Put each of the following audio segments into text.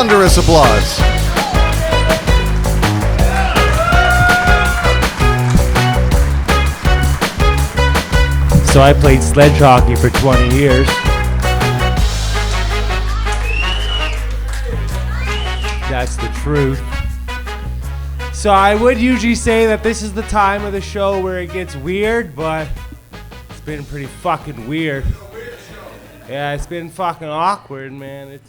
thunderous applause. So I played sledge hockey for 20 years. That's the truth. So I would usually say that this is the time of the show where it gets weird, but it's been pretty fucking weird. Yeah, it's been fucking awkward, man.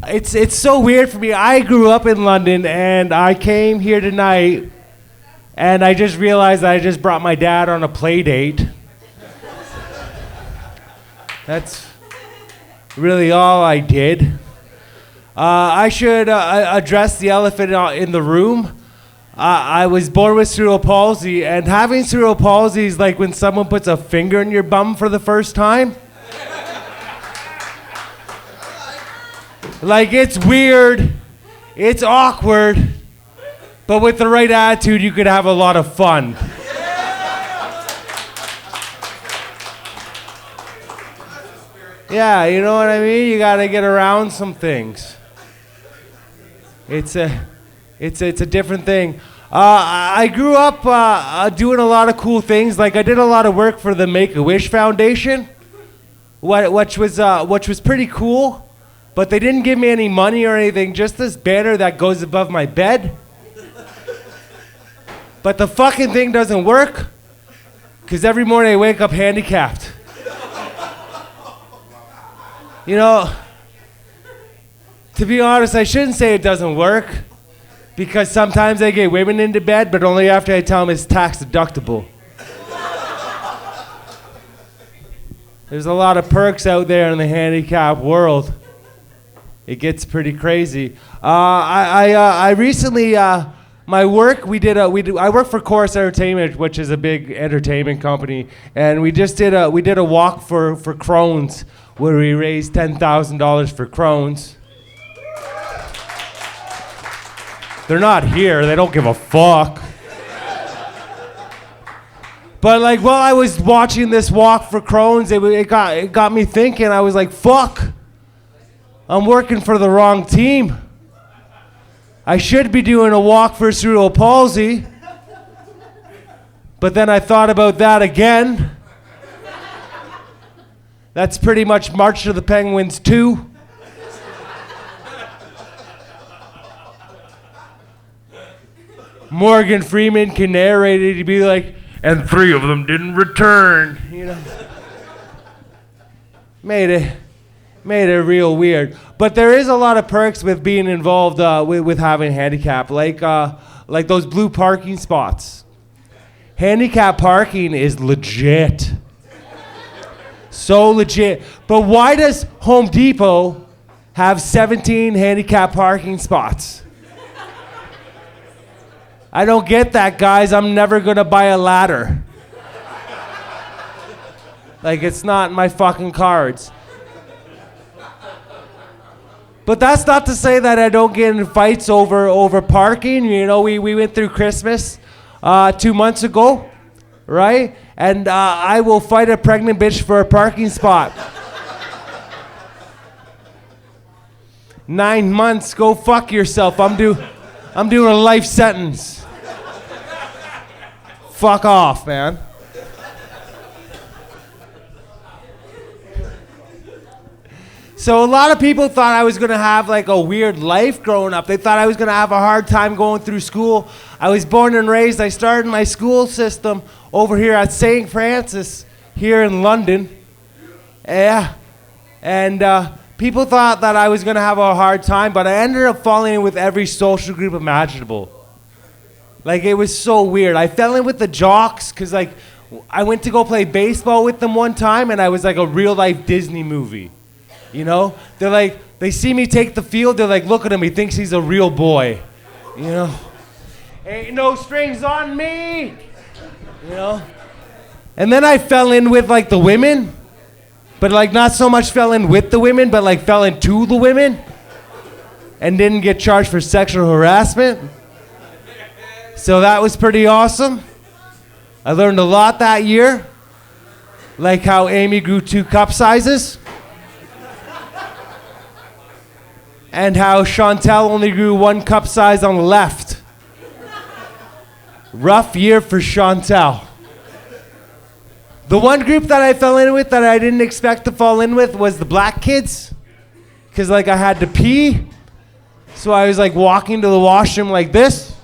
It's so weird for me. I grew up in London, and I came here tonight, and I just realized that I just brought my dad on a play date. That's really all I did. I should address the elephant in the room. I was born with cerebral palsy, and having cerebral palsy is like when someone puts a finger in your bum for the first time. Like, it's weird, it's awkward, but with the right attitude, you could have a lot of fun. Yeah, you know what I mean? You gotta get around some things. It's a different thing. I grew up doing a lot of cool things. Like, I did a lot of work for the Make-A-Wish Foundation, which was pretty cool. But they didn't give me any money or anything, just this banner that goes above my bed. But the fucking thing doesn't work, because every morning I wake up handicapped. You know, to be honest, I shouldn't say it doesn't work, because sometimes I get women into bed, but only after I tell them it's tax deductible. There's a lot of perks out there in the handicap world. It gets pretty crazy. I recently, my work, I work for Chorus Entertainment, which is a big entertainment company, and we did a walk for Crohn's, where we raised $10,000 for Crohn's. They're not here, they don't give a fuck. But like, while I was watching this walk for Crohn's, it got me thinking. I was like, fuck. I'm working for the wrong team. I should be doing a walk for cerebral palsy. But then I thought about that again. That's pretty much March of the Penguins 2. Morgan Freeman can narrate it. He'd be like, and 3 of them didn't return. You know, made it real weird. But there is a lot of perks with being involved with having a handicap, like those blue parking spots. Handicap parking is legit. So legit. But why does Home Depot have 17 handicap parking spots? I don't get that, guys. I'm never gonna buy a ladder. Like, it's not in my fucking cards. But that's not to say that I don't get in fights over parking. You know, we went through Christmas 2 months ago, right? And I will fight a pregnant bitch for a parking spot. 9 months, go fuck yourself. I'm doing a life sentence. Fuck off, man. So a lot of people thought I was going to have like a weird life growing up. They thought I was going to have a hard time going through school. I was born and raised. I started my school system over here at St. Francis here in London. Yeah. And people thought that I was going to have a hard time, but I ended up falling in with every social group imaginable. Like, it was so weird. I fell in with the jocks because, like, I went to go play baseball with them one time, and I was like a real-life Disney movie. You know? They're like, they see me take the field, they're like, look at him, he thinks he's a real boy. You know? Ain't no strings on me! You know? And then I fell in with, like, the women. But, like, not so much fell in with the women, but, like, fell into the women. And didn't get charged for sexual harassment. So that was pretty awesome. I learned a lot that year. Like how Amy grew 2 cup sizes. and how Chantel only grew 1 cup size on the left. Rough year for Chantel. The one group that I fell in with that I didn't expect to fall in with was the black kids. Because like I had to pee. So I was like walking to the washroom like this.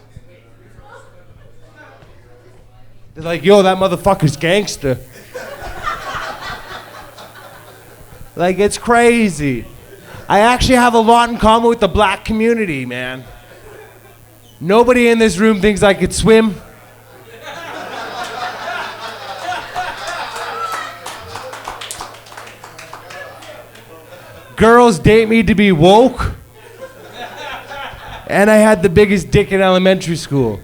They're like, yo, that motherfucker's gangster. Like, it's crazy. I actually have a lot in common with the black community, man. Nobody in this room thinks I could swim. Girls date me to be woke. And I had the biggest dick in elementary school.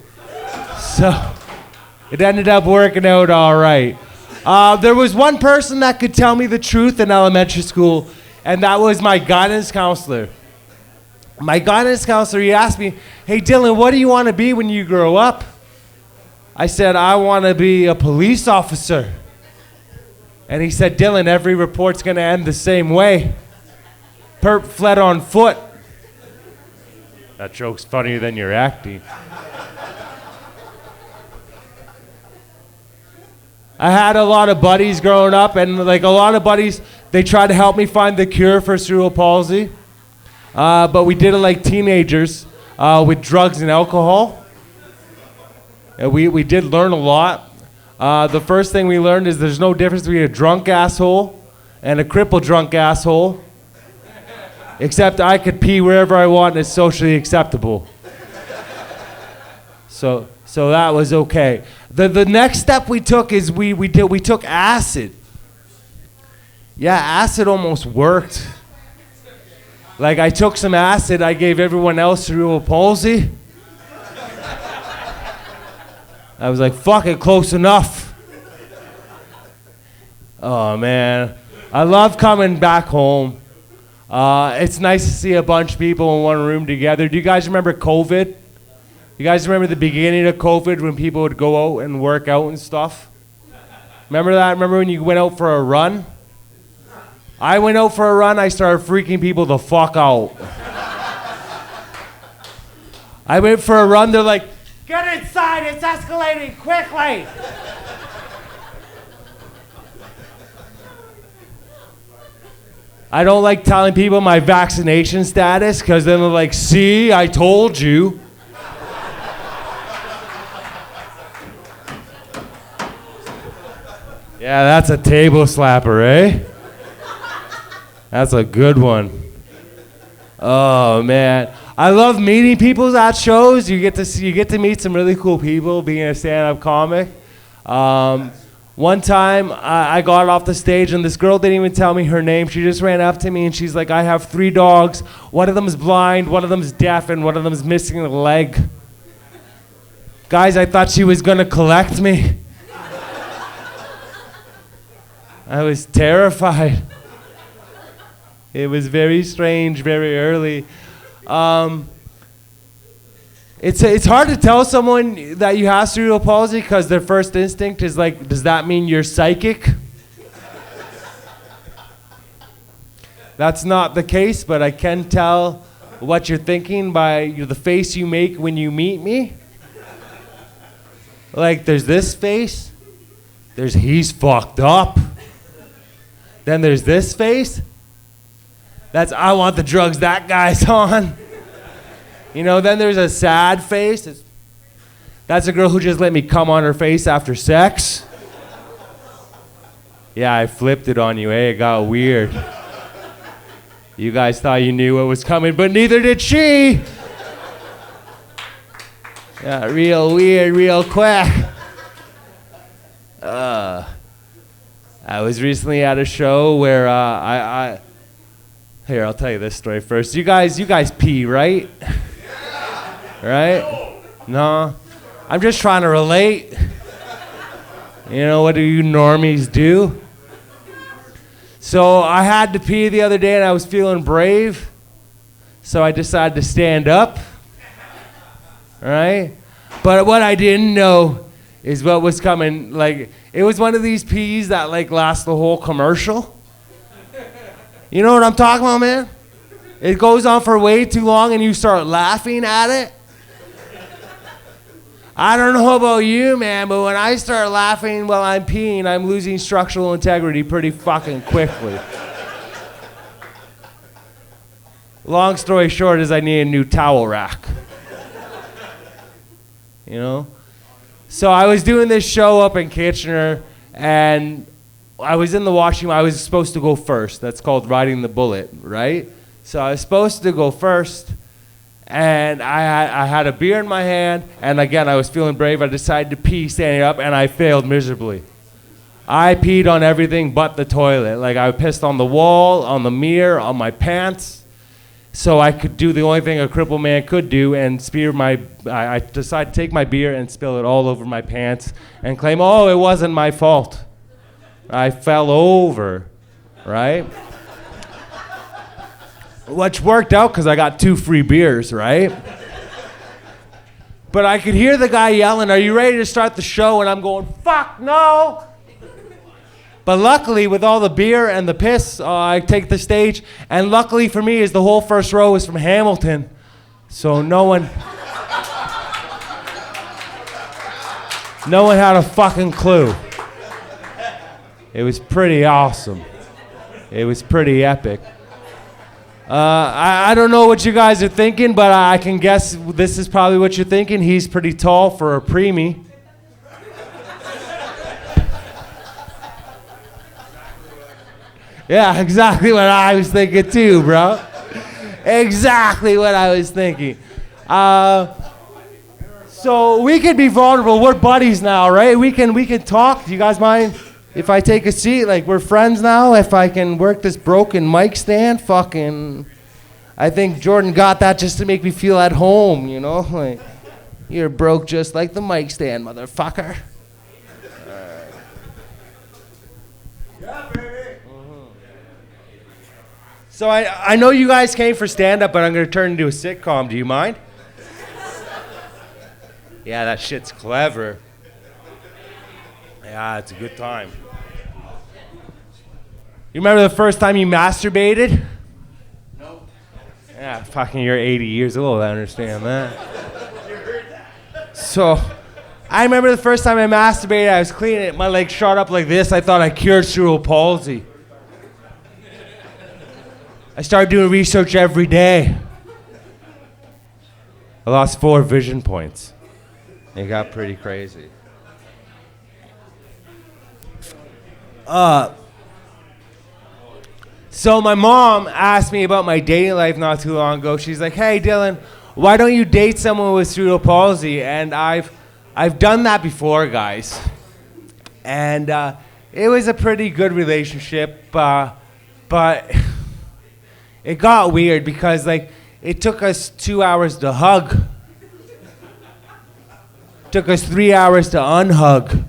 So it ended up working out all right. There was one person that could tell me the truth in elementary school, and that was my guidance counselor. My guidance counselor, he asked me, hey Dylan, what do you want to be when you grow up? I said, I want to be a police officer. And he said, Dylan, every report's going to end the same way. Perp fled on foot. That joke's funnier than you're acting. I had a lot of buddies growing up, and like a lot of buddies, they tried to help me find the cure for cerebral palsy. But we did it like teenagers with drugs and alcohol. And we did learn a lot. The first thing we learned is there's no difference between a drunk asshole and a crippled drunk asshole. Except I could pee wherever I want and it's socially acceptable. So that was okay. The next step we took is we took acid. Yeah, acid almost worked. Like I took some acid, I gave everyone else cerebral palsy. I was like, fuck it, close enough. Oh man, I love coming back home. It's nice to see a bunch of people in one room together. Do you guys remember COVID? You guys remember the beginning of COVID when people would go out and work out and stuff? Remember that? Remember when you went out for a run? I went out for a run, I started freaking people the fuck out. I went for a run, they're like, get inside, it's escalating quickly. I don't like telling people my vaccination status because then they're like, see, I told you. Yeah, that's a table slapper, eh? That's a good one. Oh man, I love meeting people at shows. You get to meet some really cool people being a stand-up comic. One time I got off the stage and this girl didn't even tell me her name. She just ran up to me and she's like, I have 3 dogs. One of them's blind, one of them's deaf, and one of them's missing a leg. Guys, I thought she was gonna collect me. I was terrified. It was very strange, very early. It's hard to tell someone that you have cerebral palsy because their first instinct is like, does that mean you're psychic? That's not the case, but I can tell what you're thinking by the face you make when you meet me. Like, there's this face. There's he's fucked up. Then there's this face. That's I want the drugs that guy's on. You know, then there's a sad face. That's a girl who just let me come on her face after sex. Yeah, I flipped it on you, eh? It got weird. You guys thought you knew what was coming, but neither did she. Yeah, real weird, real quick. I was recently at a show where Here, I'll tell you this story first. You guys pee, right? Right? No? I'm just trying to relate. You know, what do you normies do? So I had to pee the other day and I was feeling brave. So I decided to stand up. Right? But what I didn't know is what was coming. Like, it was one of these pees that like last the whole commercial. You know what I'm talking about, man? It goes on for way too long and you start laughing at it. I don't know about you, man, but when I start laughing while I'm peeing, I'm losing structural integrity pretty fucking quickly. Long story short is I need a new towel rack. You know? So I was doing this show up in Kitchener, and I was in the washroom. I was supposed to go first. That's called riding the bullet, right? So I was supposed to go first, and I had a beer in my hand, and again, I was feeling brave. I decided to pee standing up, and I failed miserably. I peed on everything but the toilet. Like, I pissed on the wall, on the mirror, on my pants. So I could do the only thing a crippled man could do and I decided to take my beer and spill it all over my pants and claim, oh, it wasn't my fault. I fell over, right? Which worked out because I got 2 free beers, right? But I could hear the guy yelling, are you ready to start the show? And I'm going, fuck no! But luckily, with all the beer and the piss, I take the stage. And luckily for me is the whole first row is from Hamilton. So no one had a fucking clue. It was pretty awesome. It was pretty epic. I don't know what you guys are thinking, but I can guess this is probably what you're thinking. He's pretty tall for a preemie. Yeah, exactly what I was thinking too, bro. Exactly what I was thinking. So we can be vulnerable. We're buddies now, right? We can talk. Do you guys mind if I take a seat? Like, we're friends now. If I can work this broken mic stand, fucking, I think Jordan got that just to make me feel at home, you know? Like, you're broke just like the mic stand, motherfucker. So I know you guys came for stand-up, but I'm going to turn into a sitcom. Do you mind? Yeah, that shit's clever. Yeah, it's a good time. You remember the first time you masturbated? No. Yeah, fucking you're 80 years old, I understand that. You heard that. So, I remember the first time I masturbated, I was cleaning it, my leg shot up like this, I thought I cured cerebral palsy. I started doing research every day. I lost 4 vision points. It got pretty crazy. So my mom asked me about my dating life not too long ago. She's like, hey, Dylan, why don't you date someone with cerebral palsy? And I've done that before, guys. And it was a pretty good relationship, but it got weird because, like, it took us 2 hours to hug. Took us 3 hours to unhug.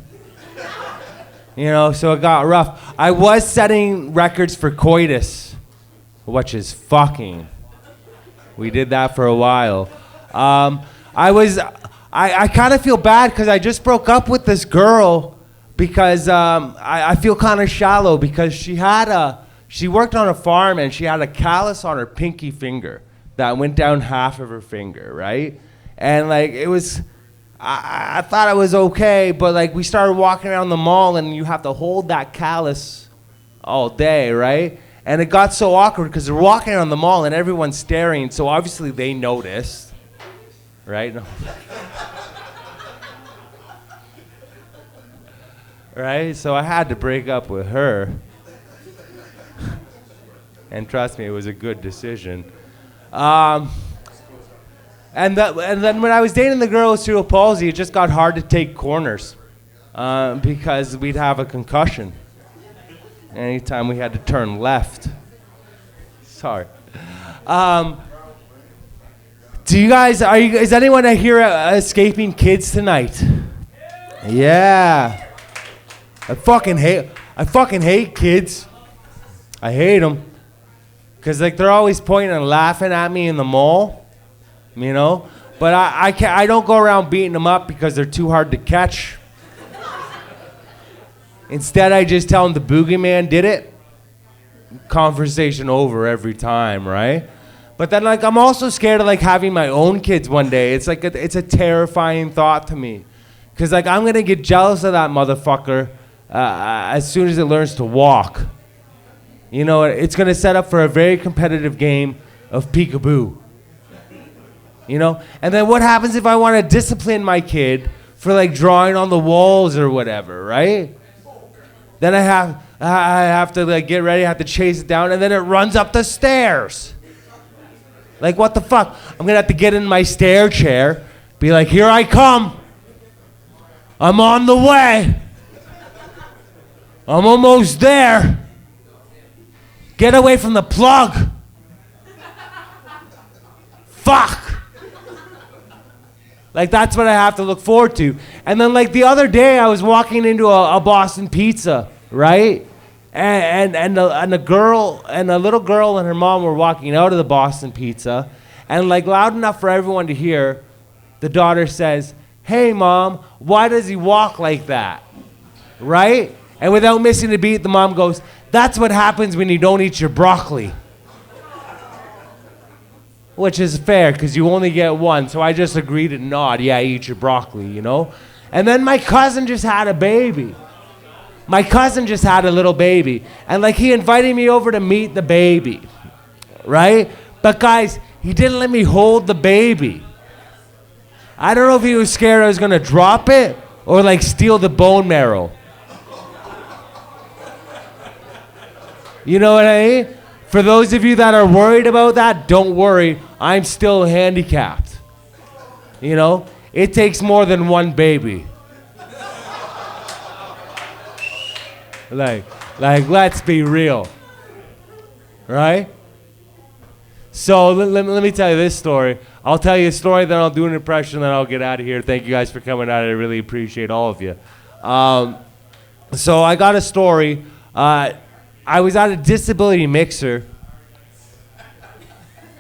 You know, so it got rough. I was setting records for coitus, which is fucking. We did that for a while. I kind of feel bad because I just broke up with this girl because I feel kind of shallow because she worked on a farm and she had a callus on her pinky finger that went down half of her finger, right? And like it was, I thought it was okay, but like we started walking around the mall and you have to hold that callus all day, right? And it got so awkward because we're walking around the mall and everyone's staring, so obviously they noticed, right? Right? So I had to break up with her. And trust me, it was a good decision. And then when I was dating the girl with cerebral palsy, it just got hard to take corners because we'd have a concussion anytime we had to turn left. Sorry. Is anyone here escaping kids tonight? Yeah. I fucking hate kids. I hate them. Because like they're always pointing and laughing at me in the mall, you know? But I don't go around beating them up because they're too hard to catch. Instead, I just tell them the boogeyman did it. Conversation over every time, right? But then, like, I'm also scared of, like, having my own kids one day. It's like, it's a terrifying thought to me. Because, like, I'm going to get jealous of that motherfucker as soon as it learns to walk. You know, it's going to set up for a very competitive game of peekaboo. You know? And then what happens if I want to discipline my kid for, like, drawing on the walls or whatever, right? Then I have to, like, get ready, I have to chase it down, and then it runs up the stairs. Like, what the fuck? I'm gonna have to get in my stair chair, be like, here I come. I'm on the way. I'm almost there. Get away from the plug. Fuck. Like, that's what I have to look forward to. And then, like, the other day, I was walking into a Boston Pizza, right? And a little girl and her mom were walking out of the Boston Pizza, and, like, loud enough for everyone to hear, the daughter says, "Hey, Mom, why does he walk like that?" Right? And without missing a beat, the mom goes, "That's what happens when you don't eat your broccoli." Which is fair, because you only get one, so I just agreed to nod, yeah, eat your broccoli, you know? And then my cousin just had a baby. My cousin just had a little baby. And, like, he invited me over to meet the baby, right? But, guys, he didn't let me hold the baby. I don't know if he was scared I was going to drop it or, like, steal the bone marrow. You know what I mean? For those of you that are worried about that, don't worry. I'm still handicapped. You know? It takes more than one baby. Like, let's be real. Right? So let me tell you this story. I'll tell you a story, then I'll do an impression, then I'll get out of here. Thank you guys for coming out. I really appreciate all of you. So I got a story. I was at a disability mixer,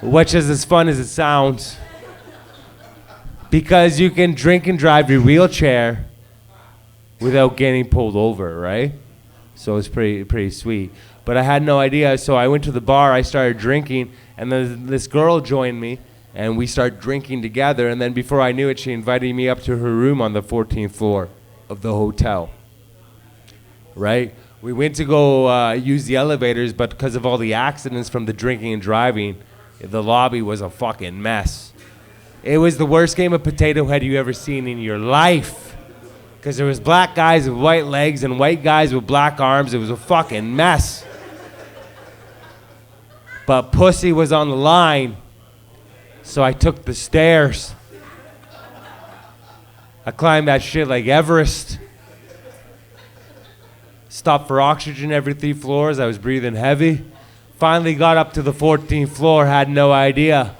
which is as fun as it sounds, because you can drink and drive your wheelchair without getting pulled over, right? So it's pretty sweet. But I had no idea, so I went to the bar, I started drinking, and then this girl joined me, and we started drinking together, and then before I knew it, she invited me up to her room on the 14th floor of the hotel, right? We went to go use the elevators, but because of all the accidents from the drinking and driving, the lobby was a fucking mess. It was the worst game of potato head you ever seen in your life. Because there was black guys with white legs and white guys with black arms. It was a fucking mess. But pussy was on the line, so I took the stairs. I climbed that shit like Everest. Stopped for oxygen every 3 floors. I was breathing heavy. Finally got up to the 14th floor, had no idea.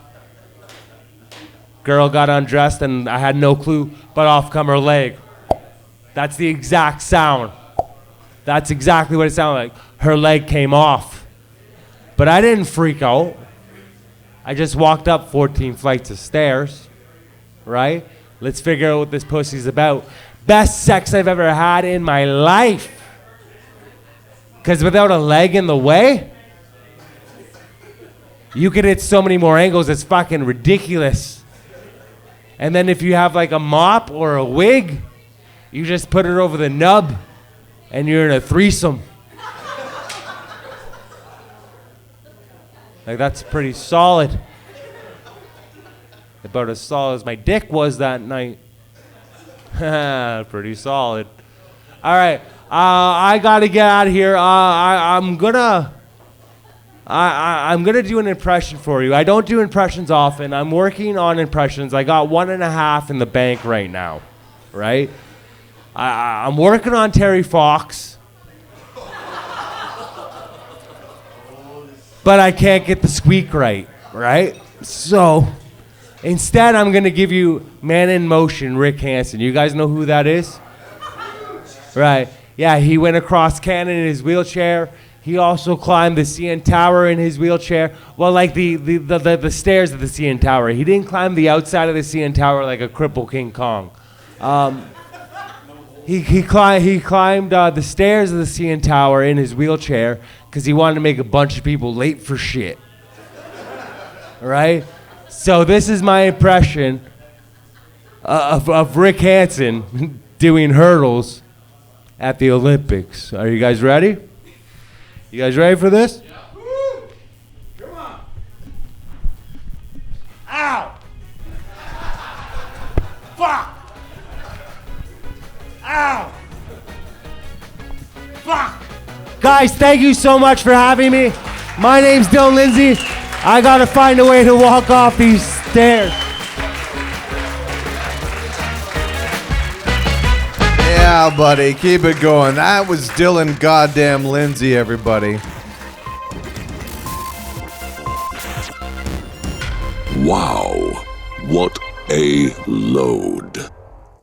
Girl got undressed and I had no clue, but off come her leg. That's the exact sound. That's exactly what it sounded like. Her leg came off. But I didn't freak out. I just walked up 14 flights of stairs, right? Let's figure out what this pussy's about. Best sex I've ever had in my life. Because without a leg in the way, you could hit so many more angles, it's fucking ridiculous. And then if you have like a mop or a wig, you just put it over the nub and you're in a threesome. Like, that's pretty solid. About as solid as my dick was that night. Pretty solid. All right, I gotta get out of here. I'm gonna do an impression for you. I don't do impressions often. I'm working on impressions. I got 1.5 in the bank right now, right? I'm working on Terry Fox, but I can't get the squeak right? So instead, I'm gonna give you Man in Motion, Rick Hansen. You guys know who that is? Right, yeah, he went across Canada in his wheelchair. He also climbed the CN Tower in his wheelchair. Well, like the stairs of the CN Tower. He didn't climb the outside of the CN Tower like a crippled King Kong. He climbed the stairs of the CN Tower in his wheelchair because he wanted to make a bunch of people late for shit. All right? So this is my impression of Rick Hansen doing hurdles at the Olympics. Are you guys ready? You guys ready for this? Yeah. Woo! Come on. Ow! Fuck! Ow! Fuck! Guys, thank you so much for having me. My name's Lindsay. I gotta find a way to walk off these stairs. Yeah, buddy, keep it going. That was Dylan goddamn Lindsay, everybody. Wow, what a load.